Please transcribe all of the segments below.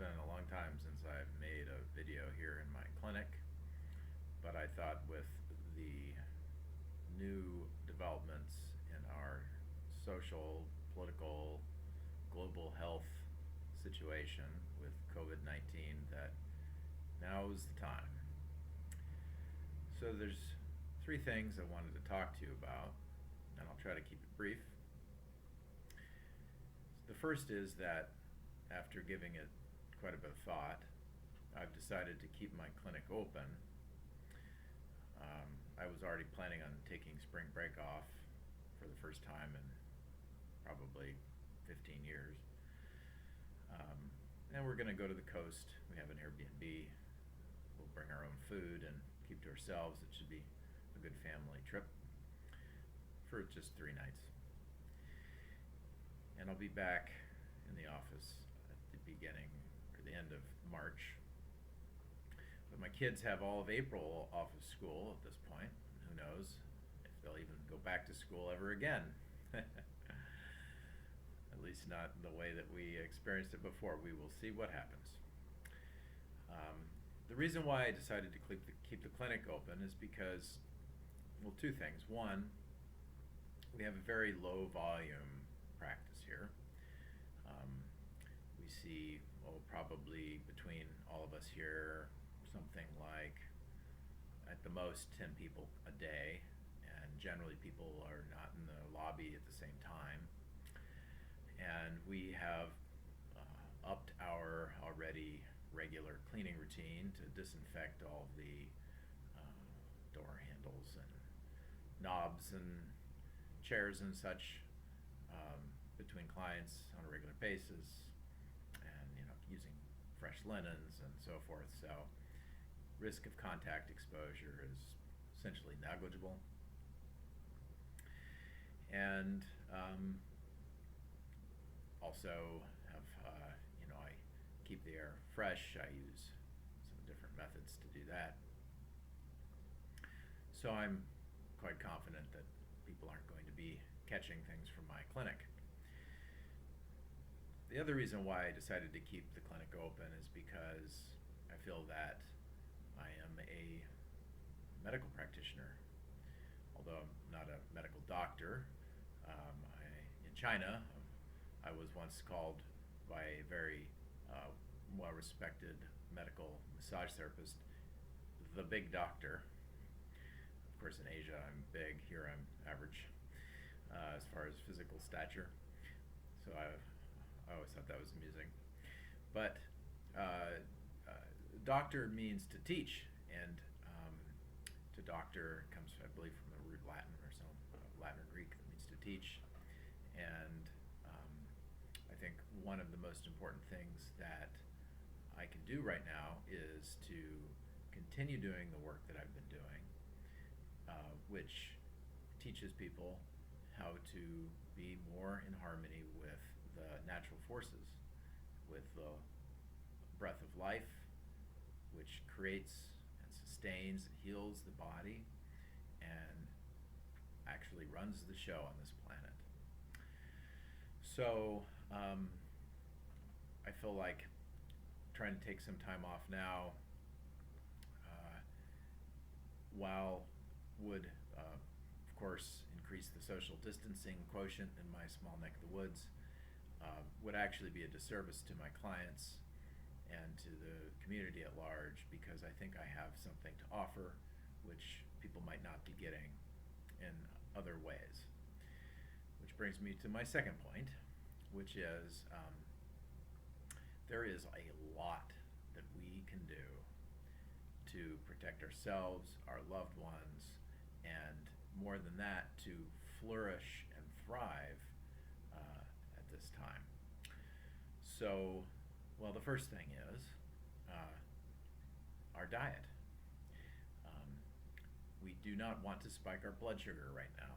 been a long time since I've made a video here in my clinic, but I thought with the new developments in our social, political, global health situation with COVID-19 that now is the time. So there's three things I wanted to talk to you about, and I'll try to keep it brief. The first is that after giving it quite a bit of thought, I've decided to keep my clinic open. I was already planning on taking spring break off for the first time in probably 15 years. And we're going to go to the coast. We have an Airbnb. We'll bring our own food and keep to ourselves. It should be a good family trip for just 3 nights. And I'll be back in the office at the beginning or the end of March. But my kids have all of April off of school at this point. Who knows if they'll even go back to school ever again. At least not the way that we experienced it before. We will see what happens. The reason why I decided to keep the clinic open is because, well, two things. One, we have a very low volume practice here. We see, probably between all of us here, something like at the most 10 people a day, and generally people are not in the lobby at the same time. And we have upped our already regular cleaning routine to disinfect all of the door handles and knobs and chairs and such between clients on a regular basis, and using fresh linens and so forth. So risk of contact exposure is essentially negligible. And also have, I keep the air fresh. I use some different methods to do that. So I'm quite confident that people aren't going to be catching things from my clinic. The other reason why I decided to keep the clinic open is because I feel that I am a medical practitioner. Although I'm not a medical doctor, in China, I was once called by a very well-respected medical massage therapist the big doctor. Of course, in Asia I'm big, here I'm average as far as physical stature. So I always thought that was amusing. But doctor means to teach, and to doctor comes, I believe, from the root Latin or some Latin or Greek that means to teach. And I think one of the most important things that I can do right now is to continue doing the work that I've been doing, which teaches people how to be more in harmony with the natural forces, with the breath of life, which creates and sustains and heals the body and actually runs the show on this planet. So I feel like trying to take some time off now, while would of course increase the social distancing quotient in my small neck of the woods, would actually be a disservice to my clients and to the community at large, because I think I have something to offer which people might not be getting in other ways. Which brings me to my second point, which is there is a lot that we can do to protect ourselves, our loved ones, and more than that, to flourish and thrive at this time. So, well, the first thing is our diet. We do not want to spike our blood sugar right now.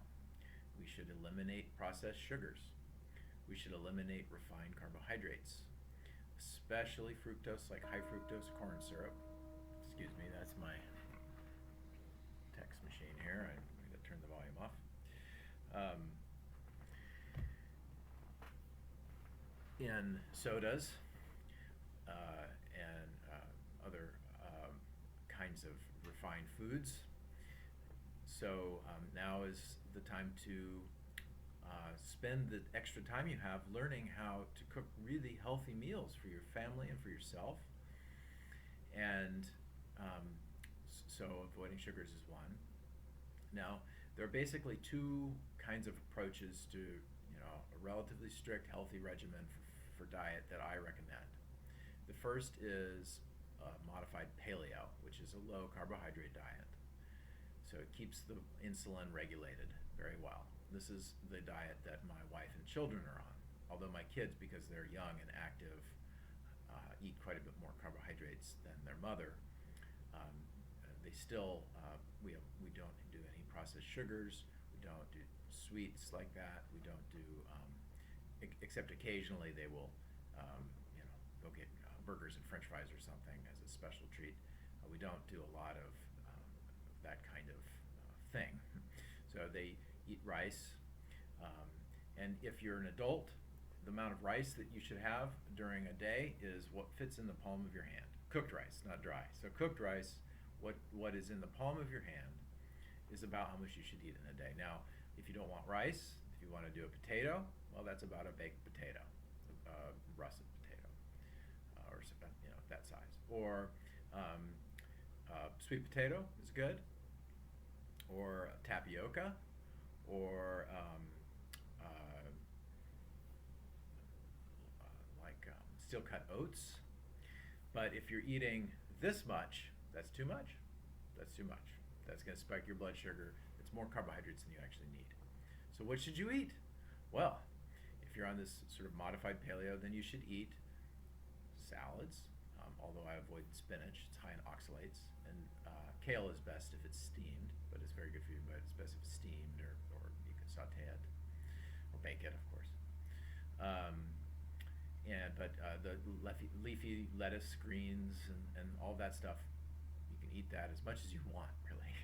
We should eliminate processed sugars. We should eliminate refined carbohydrates, especially fructose, like high fructose corn syrup. Excuse me, that's my text machine here. I'm going to turn the volume off. In sodas, and other kinds of refined foods. So now is the time to spend the extra time you have learning how to cook really healthy meals for your family and for yourself. And so avoiding sugars is one. Now, there are basically two kinds of approaches to, a relatively strict healthy regimen for diet that I recommend. The first is modified paleo, which is a low carbohydrate diet. So it keeps the insulin regulated very well. This is the diet that my wife and children are on. Although my kids, because they're young and active, eat quite a bit more carbohydrates than their mother. They still, we don't do any processed sugars. We don't do sweets like that. We don't do, except occasionally they will, go get burgers and French fries or something as a special treat. We don't do a lot of that kind of thing. So they eat rice, and if you're an adult, the amount of rice that you should have during a day is what fits in the palm of your hand. Cooked rice, not dry. So cooked rice, what is in the palm of your hand is about how much you should eat in a day. Now, if you don't want rice, if you want to do a potato, well, that's about a baked potato, russet potato, or that size. Or sweet potato is good, or tapioca, or steel-cut oats. But if you're eating this much, that's too much. That's too much. That's going to spike your blood sugar. It's more carbohydrates than you actually need. So what should you eat? Well, if you're on this sort of modified paleo, then you should eat salads, although I avoid spinach. It's high in oxalates. And kale is best if it's steamed, but it's very good for you, but it's best if it's steamed, or you can saute it, or bake it, of course. But the leafy lettuce, greens, and all that stuff, you can eat that as much as you want, really.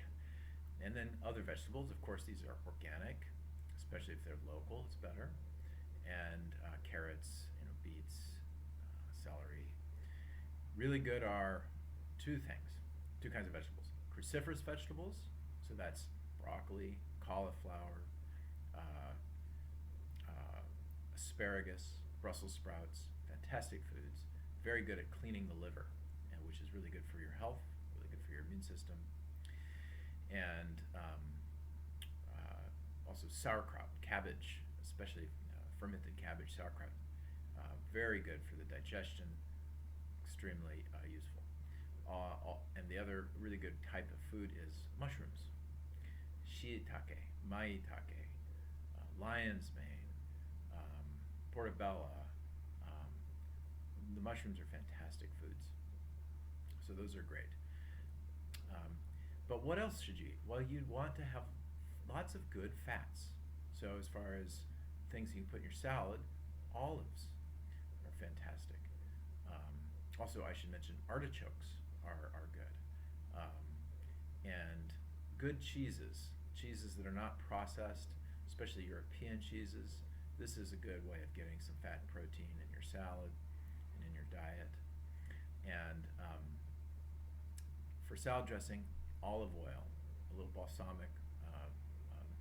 And then other vegetables, of course, these are organic, especially if they're local, it's better. And carrots, beets, celery. Really good are two kinds of vegetables. Cruciferous vegetables, so that's broccoli, cauliflower, asparagus, Brussels sprouts, fantastic foods. Very good at cleaning the liver, which is really good for your health, really good for your immune system. And also sauerkraut, cabbage, especially fermented cabbage sauerkraut. Very good for the digestion, extremely useful. And the other really good type of food is mushrooms. Shiitake, maitake, lion's mane, portobello. The mushrooms are fantastic foods. So those are great. But what else should you eat? Well, you'd want to have lots of good fats. So as far as things you can put in your salad, olives are fantastic. Also, I should mention artichokes are good. And good cheeses that are not processed, especially European cheeses. This is a good way of getting some fat and protein in your salad and in your diet. And for salad dressing, olive oil, a little balsamic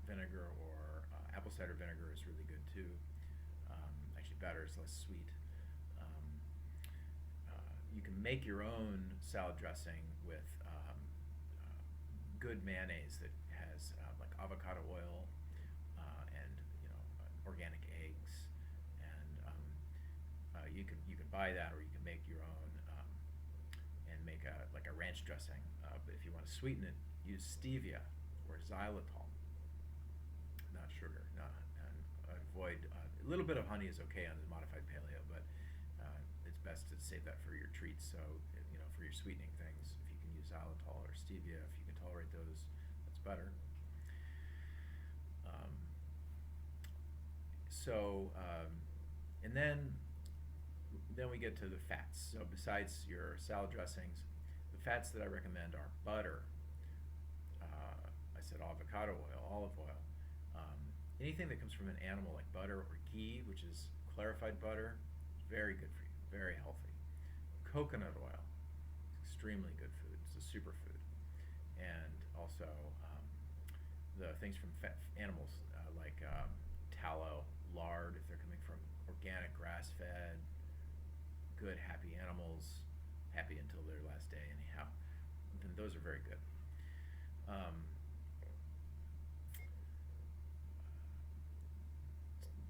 vinegar, or apple cider vinegar is really good too. Actually better, it's less sweet. You can make your own salad dressing with good mayonnaise that has like avocado oil and organic eggs, and you can buy that, or you can make your own and make a ranch dressing. But if you want to sweeten it, use stevia or xylitol, not sugar. And avoid a little bit of honey is okay on the modified paleo, but it's best to save that for your treats. So for your sweetening things, if you can use xylitol or stevia, if you can tolerate those, that's better. And then we get to the fats. So besides your salad dressings, the fats that I recommend are butter. I said avocado oil, olive oil. Anything that comes from an animal like butter or ghee, which is clarified butter, is very good for you, very healthy. Coconut oil, extremely good food. It's a superfood. And also the things from animals like tallow, lard, if they're coming from organic, grass-fed, good, happy animals, happy until their last day anyhow, then those are very good.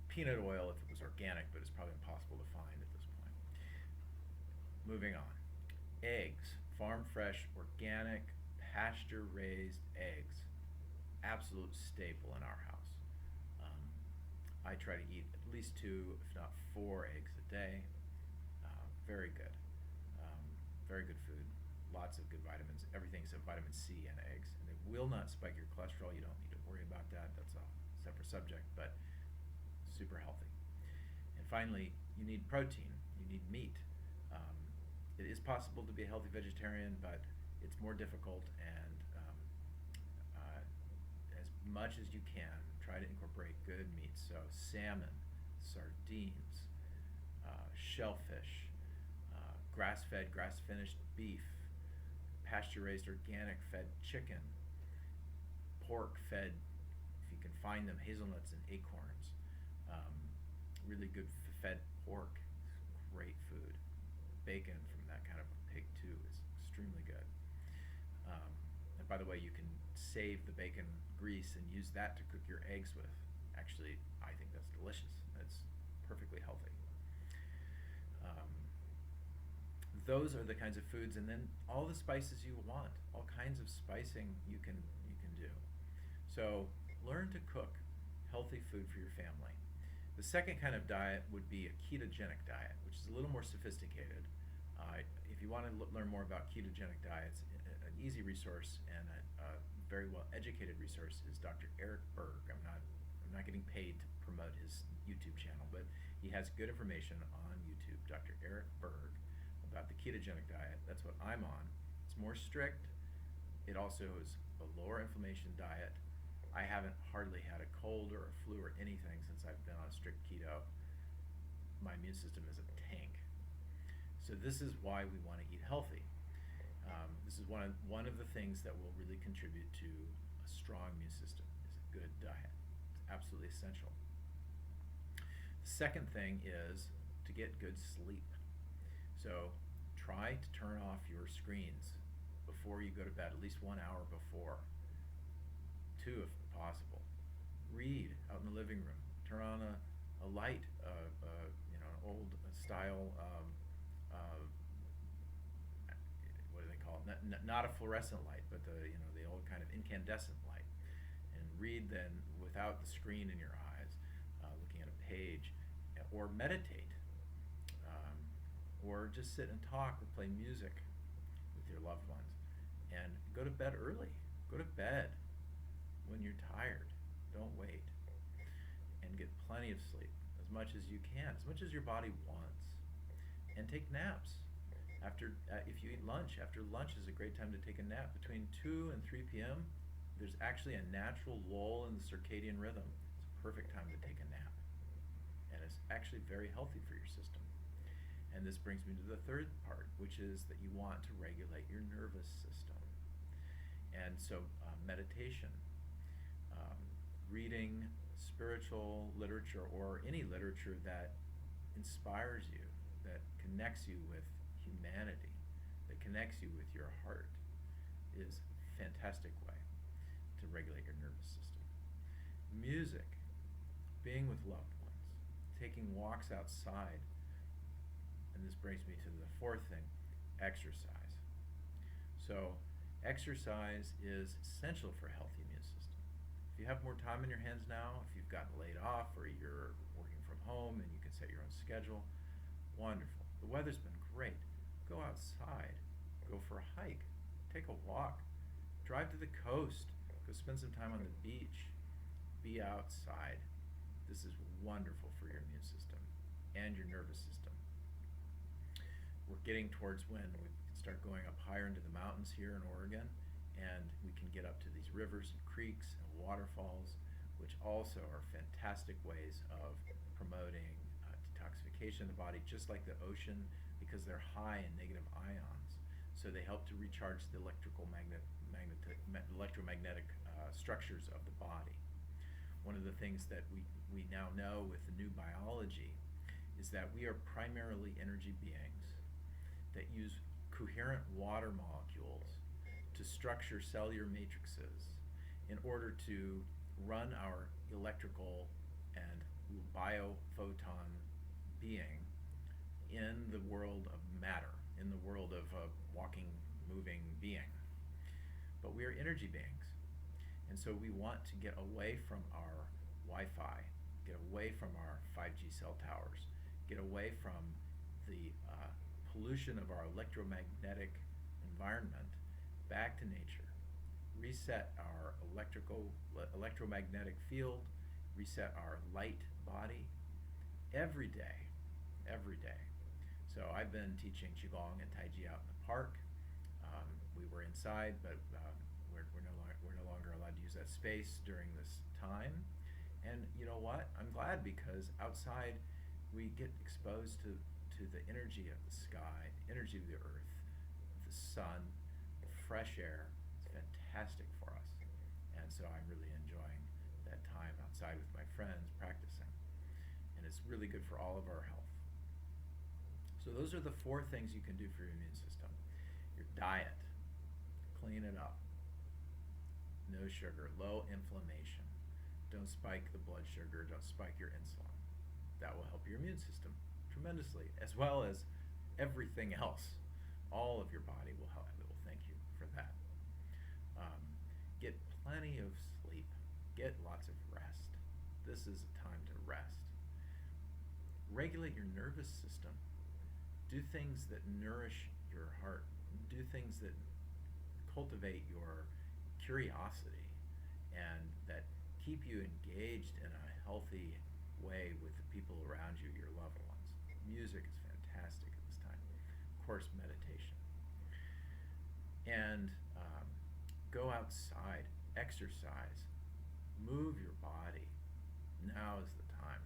Peanut oil, if it was organic, but it's probably impossible to find at this point. Moving on. Eggs, farm fresh, organic, pasture-raised eggs, absolute staple in our house. I try to eat at least 2, if not 4 eggs a day. Very good. Very good food. Lots of good vitamins. Everything except vitamin C in eggs. And they will not spike your cholesterol. You don't need to worry about that. That's a separate subject, but super healthy. And finally, you need protein. You need meat. It is possible to be a healthy vegetarian, but it's more difficult, and as much as you can, try to incorporate good meats. So salmon, sardines, shellfish, grass-fed, grass-finished beef, pasture-raised, organic-fed chicken, pork-fed, if you can find them, hazelnuts and acorns. Really good fed pork, great food. Bacon from that kind of a pig too is extremely good. And by the way, you can save the bacon grease and use that to cook your eggs with. Actually, I think that's delicious. That's perfectly healthy. Those are the kinds of foods, and then all the spices you want, all kinds of spicing you can do. So learn to cook healthy food for your family. The second kind of diet would be a ketogenic diet, which is a little more sophisticated. If you want to learn more about ketogenic diets, an easy resource and a very well educated resource is Dr. Eric Berg. I'm not getting paid to promote his YouTube channel, but he has good information on YouTube. Dr. Eric Berg about the ketogenic diet. That's what I'm on. It's more strict. It also is a lower inflammation diet. I haven't hardly had a cold or a flu or anything since I've been on strict keto. My immune system is a tank. So this is why we want to eat healthy. This is one of the things that will really contribute to a strong immune system is a good diet. It's absolutely essential. The second thing is to get good sleep. So try to turn off your screens before you go to bed, at least 1 hour before. 2 if possible. Read out in the living room. Turn on a light, an old style, what do they call it? Not a fluorescent light, but the old kind of incandescent light. And read then without the screen in your eyes, looking at a page, or meditate, or just sit and talk or play music with your loved ones, and go to bed early. Go to bed when you're tired. Don't wait. And get plenty of sleep, as much as you can, as much as your body wants. And take naps. If you eat lunch, after lunch is a great time to take a nap. Between 2 and 3 p.m., there's actually a natural lull in the circadian rhythm. It's a perfect time to take a nap. And it's actually very healthy for your system. And this brings me to the third part, which is that you want to regulate your nervous system. And so meditation, reading spiritual literature or any literature that inspires you, that connects you with humanity, that connects you with your heart, is a fantastic way to regulate your nervous system. Music, being with loved ones, taking walks outside, and this brings me to the fourth thing, exercise. So exercise is essential for a healthy immune system. If you have more time in your hands now, if you've gotten laid off or you're working from home and you can set your own schedule, wonderful. The weather's been great. Go outside, go for a hike, take a walk, drive to the coast, go spend some time on the beach, be outside. This is wonderful for your immune system and your nervous system. We're getting towards when we can start going up higher into the mountains here in Oregon, and we can get up to these rivers and creeks and waterfalls, which also are fantastic ways of promoting detoxification of the body, just like the ocean, because they're high in negative ions. So they help to recharge the electromagnetic structures of the body. One of the things that we now know with the new biology is that we are primarily energy beings that use coherent water molecules to structure cellular matrices in order to run our electrical and biophoton being in the world of matter, in the world of a walking, moving being. But we are energy beings. And so we want to get away from our Wi-Fi, get away from our 5G cell towers, get away from the pollution of our electromagnetic environment, back to nature, reset our electromagnetic field, reset our light body every day, every day. So I've been teaching Qigong and Tai Chi out in the park. We were inside, but we're no longer allowed to use that space during this time. And you know what? I'm glad, because outside we get exposed to the energy of the sky, the energy of the earth, the sun, the fresh air. It's fantastic for us. And so I'm really enjoying that time outside with my friends practicing. And it's really good for all of our health. So those are the 4 things you can do for your immune system. Your diet, clean it up. No sugar, low inflammation. Don't spike the blood sugar, don't spike your insulin. That will help your immune system tremendously, as well as everything else. All of your body will help. It will thank you for that. Get plenty of sleep. Get lots of rest. This is a time to rest. Regulate your nervous system. Do things that nourish your heart. Do things that cultivate your curiosity and that keep you engaged in a healthy way with the people around you, your loved ones. Music is fantastic at this time. Of course, meditation. And go outside, exercise, move your body. Now is the time.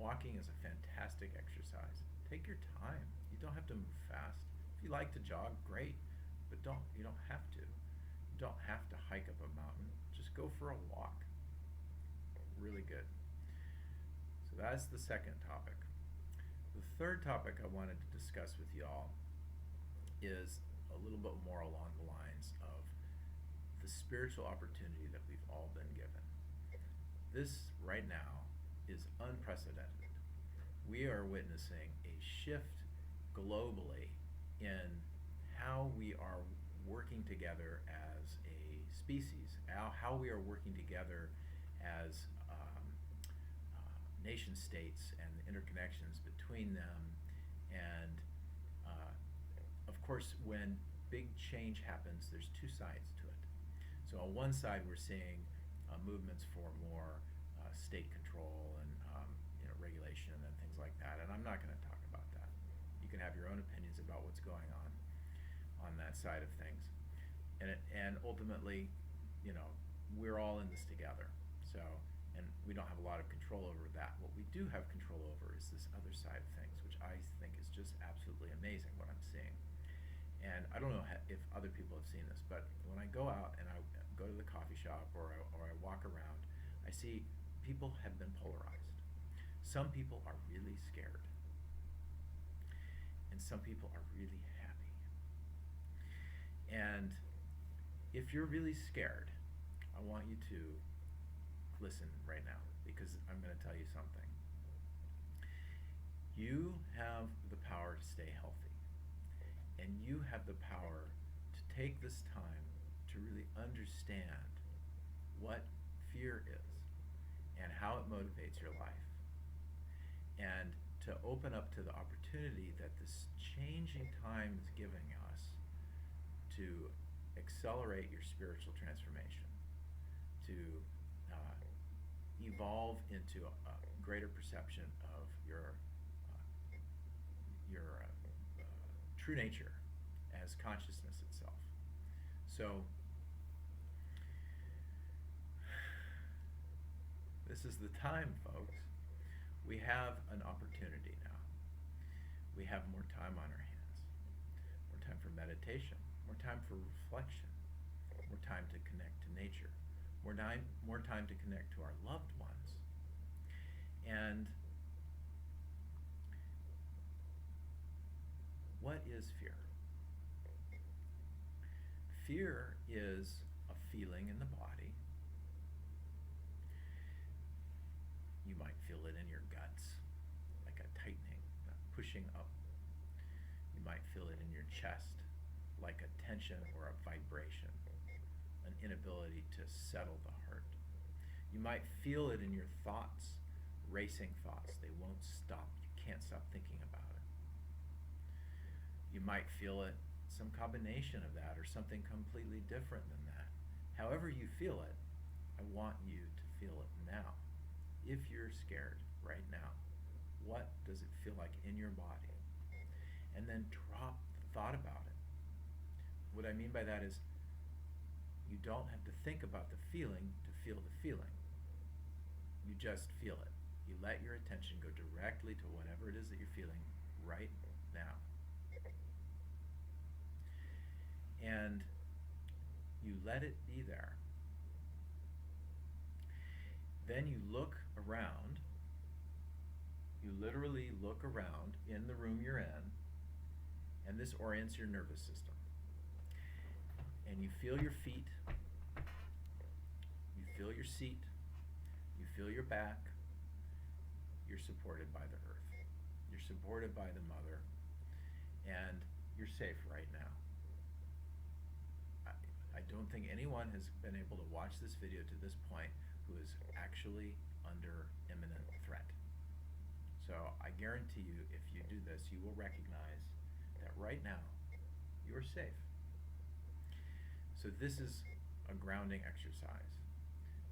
Walking is a fantastic exercise. Take your time. You don't have to move fast. If you like to jog, great, but you don't have to. You don't have to hike up a mountain. Just go for a walk. Really good. So that's the second topic. The third topic I wanted to discuss with y'all is a little bit more along the lines of the spiritual opportunity that we've all been given. This right now is unprecedented. We are witnessing a shift globally in how we are working together as a species, how we are working together as nation states and the interconnections between them. And of course, when big change happens, there's 2 sides to it. So on one side, we're seeing movements for more state control and regulation and things like that. And I'm not going to talk about that. You can have your own opinions about what's going on that side of things. And ultimately, we're all in this together. So, and we don't have a lot of control over that. What we do have control over is this other side of things, which I think is just absolutely amazing what I'm seeing. And I don't know if other people have seen this, but when I go out and I go to the coffee shop or I walk around, I see people have been polarized. Some people are really scared, and some people are really happy. And if you're really scared, I want you to listen right now, because I'm going to tell you something. You have the power to stay healthy, and you have the power to take this time to really understand what fear is and how it motivates your life, and to open up to the opportunity that this changing time is giving us to accelerate your spiritual transformation, to evolve into a greater perception of your true nature as consciousness itself. So this is the time, folks. We have an opportunity now. We have more time on our hands, more time for meditation, more time for reflection, more time to connect to nature, more time to connect to our loved ones. And what is fear? Fear is a feeling in the body. You might feel it in your guts, like a tightening, a pushing up. You might feel it in your chest, like a tension or a vibration, an inability to settle the heart. You might feel it in your thoughts, racing thoughts. They won't stop. You can't stop thinking about it. You might feel it, some combination of that, or something completely different than that. However you feel it, I want you to feel it now. If you're scared right now, what does it feel like in your body? And then drop the thought about it. What I mean by that is you don't have to think about the feeling to feel the feeling. You just feel it. You let your attention go directly to whatever it is that you're feeling right now. And you let it be there. Then you look around. You literally look around in the room you're in, and this orients your nervous system. And you feel your feet, you feel your seat, you feel your back. You're supported by the earth. You're supported by the mother, and you're safe right now. I don't think anyone has been able to watch this video to this point who is actually under imminent threat. So I guarantee you, if you do this, you will recognize that right now you're safe. So this is a grounding exercise.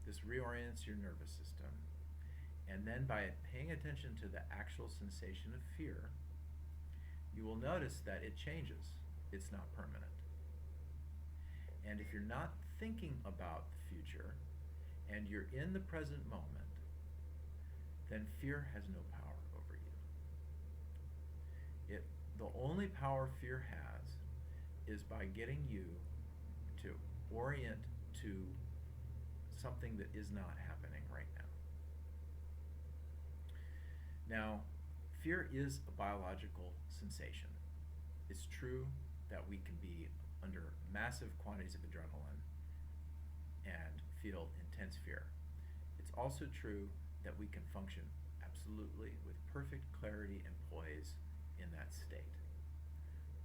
This reorients your nervous system. And then by paying attention to the actual sensation of fear, you will notice that it changes. It's not permanent. And if you're not thinking about the future and you're in the present moment, then fear has no power over you. The only power fear has is by getting you to orient to something that is not happening right now. Now, fear is a biological sensation. It's true that we can be under massive quantities of adrenaline and feel intense fear. It's also true that we can function absolutely with perfect clarity and poise in that state.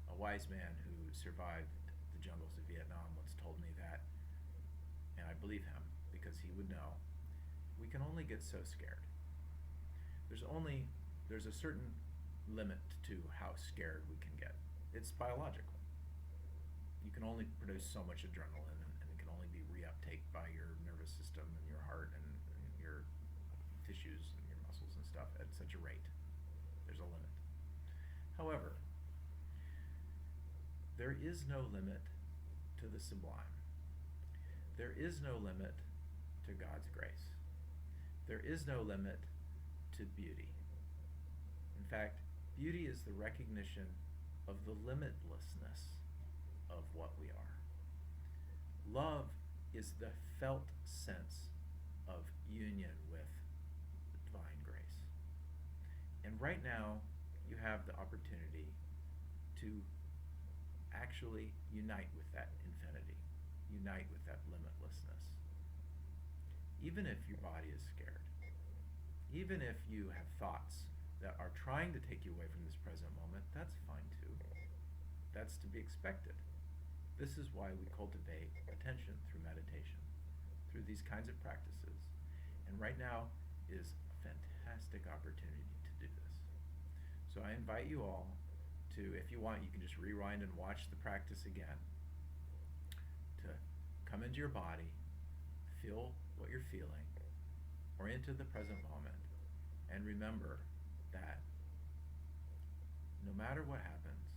A wise man who survived the jungles of Vietnam once told me that, and I believe him because he would know, we can only get so scared. There's a certain limit to how scared we can get. It's biological. You can only produce so much adrenaline, and it can only be reuptake by your nervous system and your heart and your tissues and your muscles and stuff at such a rate. There's a limit. However, there is no limit to the sublime. There is no limit to God's grace. There is no limit to beauty. In fact, beauty is the recognition of the limitlessness of what we are. Love is the felt sense of union with divine grace. And right now, you have the opportunity to actually unite with that infinity, unite with that limitlessness. Even if your body is scared, even if you have thoughts that are trying to take you away from this present moment, that's fine too. That's to be expected. This is why we cultivate attention through meditation, through these kinds of practices. And right now is a fantastic opportunity to do this. So I invite you all to, if you want, you can just rewind and watch the practice again, to come into your body, feel what you're feeling, or into the present moment, and remember that no matter what happens,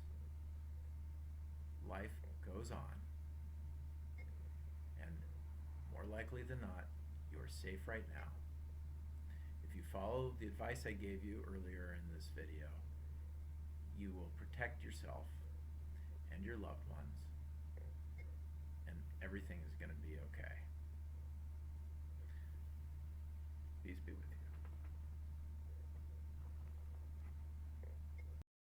life goes on, and more likely than not, you are safe right now. If you follow the advice I gave you earlier in this video, you will protect yourself and your loved ones, and everything is going to be okay. Peace be with you.